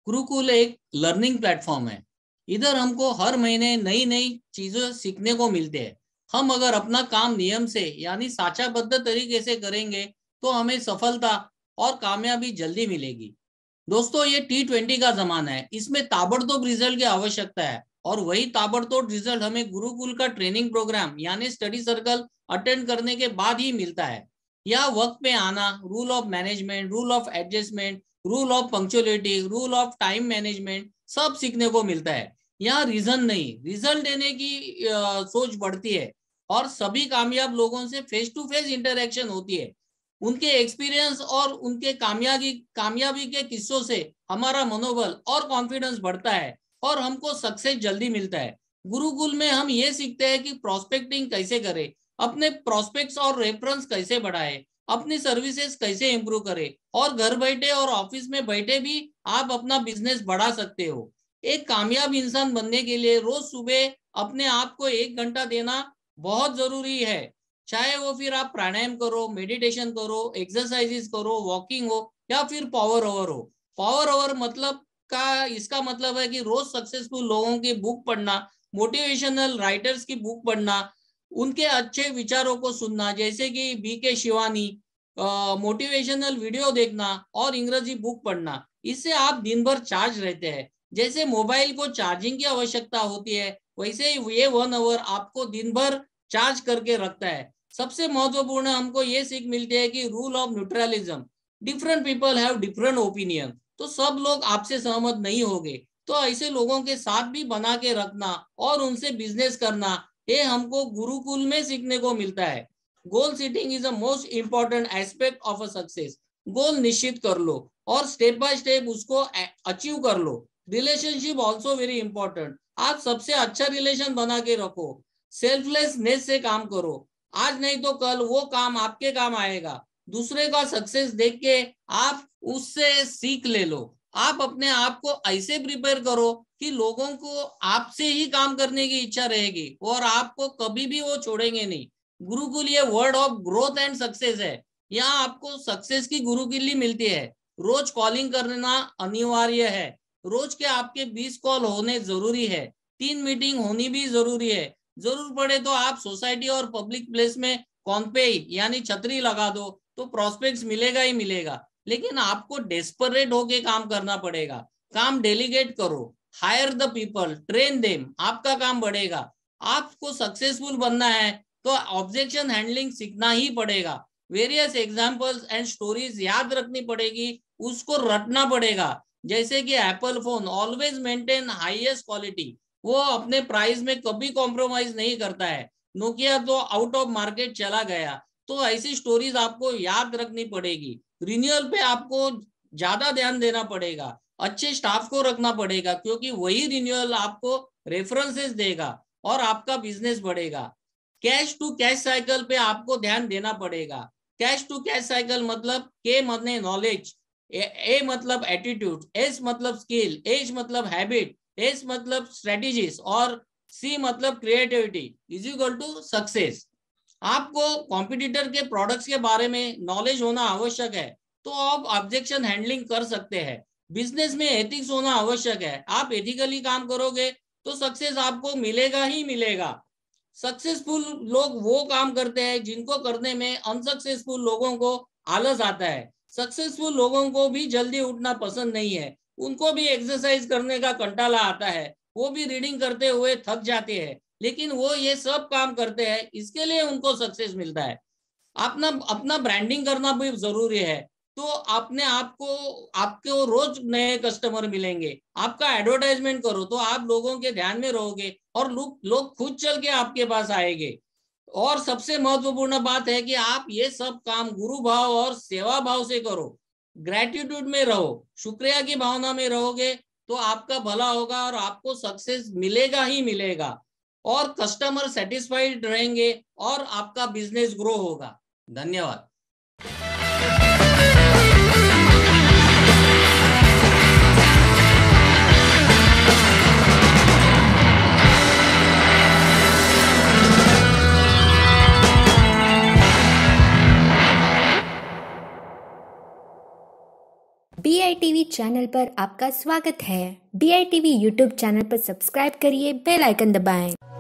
गुरुकुल एक learning platform है। इधर हमको हर महीने नई नई चीजें सीखने को मिलते हैं। हम अगर अपना काम नियम से यानी साचाबद्ध तरीके से करेंगे तो हमें सफलता और कामयाबी जल्दी मिलेगी। दोस्तों, ये T20 का जमाना है। इसमें ताबड़तोड़ रिजल्ट की आवश्यकता है और वही ताबड़तोड़ रिजल्ट हमें गुरुकुल का ट्रेनिंग प्रोग्राम यानी स्टडी सर्कल अटेंड करने के बाद ही मिलता है। यह वक्त पे आना, rule of management, rule of adjustment, rule of punctuality, rule of time management सब सीखने को मिलता है। यहाँ रीजन नहीं, रिजल्ट देने की सोच बढ़ती है और सभी कामयाब लोगों से फेस टू फेस इंटरेक्शन होती है। उनके एक्सपीरियंस और उनके कामयाबी के किस्सों से हमारा मनोबल और कॉन्फिडेंस बढ़ता है और हमको सक्सेस जल्दी मिलता है। गुरुकुल में हम ये सीखते हैं कि प्रोस्पेक्टिंग कैसे करें, अपने प्रोस्पेक्ट्स और रेफरेंस कैसे बढ़ाए, अपनी सर्विसेज कैसे इंप्रूव करे और घर बैठे और ऑफिस में बैठे भी आप अपना बिजनेस बढ़ा सकते हो। एक कामयाब इंसान बनने के लिए रोज सुबह अपने आप को 1 घंटा देना बहुत जरूरी है। चाहे वो फिर आप प्राणायाम करो, मेडिटेशन करो, एक्सरसाइजेस करो, वॉकिंग हो या फिर पावर ओवर हो। पावर ओवर मतलब का इसका मतलब है कि रोज सक्सेसफुल लोगों की बुक पढ़ना, मोटिवेशनल राइटर्स की बुक पढ़ना, उनके अच्छे विचारों को सुनना, जैसे कि BK शिवानी, मोटिवेशनल वीडियो देखना और अंग्रेजी बुक पढ़ना। इससे आप दिन भर चार्ज रहते हैं। जैसे मोबाइल को चार्जिंग की आवश्यकता होती है, वैसे ये 1 आवर आपको दिन भर चार्ज करके रखता है। सबसे महत्वपूर्ण हमको ये सीख मिलती है कि rule of neutralism, different people have different opinion. तो सब लोग आपसे सहमत नहीं होंगे, तो ऐसे लोगों के साथ भी बना के रखना और उनसे बिजनेस करना, ये हमको गुरुकुल में सीखने को मिलता है। Goal setting is the most important aspect of a success. Goal निश्चित कर लो और स्टेप बाय स्टेप उसको अचीव कर लो। Relationship also very important. आप सबसे अच्छा रिलेशन बना के रखो। सेल्फलेसनेस से काम करो। आज नहीं तो कल वो काम आपके काम आएगा। दूसरे का सक्सेस देख के आप उससे सीख ले लो। आप अपने आप को ऐसे प्रिपेयर करो कि लोगों को आपसे ही काम करने की इच्छा रहेगी और आपको कभी भी वो छोड़ेंगे नहीं। गुरुकुल ये word of growth and success है। यहाँ आपको सक्सेस की गुरुकुली मिलती है। रोज कॉलिंग करना अनिवार्य है। रोज के आपके 20 कॉल होने जरूरी है। 3 मीटिंग होनी भी जरूरी है। जरूर पड़े तो आप सोसाइटी और पब्लिक प्लेस में कॉन्पे यानी छतरी लगा दो तो प्रोस्पेक्ट्स मिलेगा ही मिलेगा। लेकिन आपको डेस्परेट होके काम करना पड़ेगा। काम डेलीगेट करो, hire the people, train them, आपका काम बढ़ेगा। आपको सक्सेसफुल बनना है तो ऑब्जेक्शन हैंडलिंग सीखना ही पड़ेगा। वेरियस एग्जांपल्स एंड स्टोरीज याद रखनी पड़ेगी, उसको रटना पड़ेगा। जैसे कि Apple phone always maintain highest quality, वो अपने प्राइस में कभी कॉम्प्रोमाइज नहीं करता है। नोकिया तो आउट ऑफ मार्केट चला गया। तो ऐसी स्टोरीज आपको याद रखनी पड़ेगी। रिन्यूअल पे आपको ज्यादा ध्यान देना पड़ेगा। अच्छे स्टाफ को रखना पड़ेगा क्योंकि वही रिन्यूअल आपको रेफरेंसेस देगा और आपका बिजनेस बढ़ेगा। कैश टू कैश साइकिल पे आपको ध्यान देना पड़ेगा। कैश टू कैश साइकिल मतलब के मतलब नॉलेज, ए मतलब एटीट्यूड, एस मतलब स्किल, एच मतलब हैबिट, एस मतलब स्ट्रेटेजीज और सी मतलब creativity is equal to success. आपको कॉम्पिटिटर के प्रोडक्ट्स के बारे में नॉलेज होना आवश्यक है तो आप ऑब्जेक्शन हैंडलिंग कर सकते हैं। बिजनेस में एथिक्स होना आवश्यक है। आप एथिकली काम करोगे तो सक्सेस आपको मिलेगा ही मिलेगा। सक्सेसफुल लोग वो काम करते हैं जिनको करने में अनसक्सेसफुल लोगों को आलस आता है। सक्सेसफुल लोगों को भी जल्दी उठना पसंद नहीं है। उनको भी एक्सरसाइज करने का कंटाला आता है। वो भी रीडिंग करते हुए थक जाते हैं, लेकिन वो ये सब काम करते हैं, इसके लिए उनको सक्सेस मिलता है। अपना अपना ब्रांडिंग करना भी जरूरी है। तो अपने आप को आपको रोज नए कस्टमर मिलेंगे। आपका एडवर्टाइजमेंट करो तो आप लोगों के ध्यान में रहोगे और लोग खुद चल के आपके पास आएंगे। और सबसे महत्वपूर्ण बात है कि आप ये सब काम गुरु भाव और सेवा भाव से करो। ग्रेटिट्यूड में रहो, शुक्रिया की भावना में रहोगे तो आपका भला होगा और आपको सक्सेस मिलेगा ही मिलेगा और कस्टमर सेटिस्फाइड रहेंगे और आपका बिजनेस ग्रो होगा। धन्यवाद। BITV चैनल पर आपका स्वागत है। DITV यूट्यूब चैनल पर सब्सक्राइब करिए, बेल आइकन दबाएं।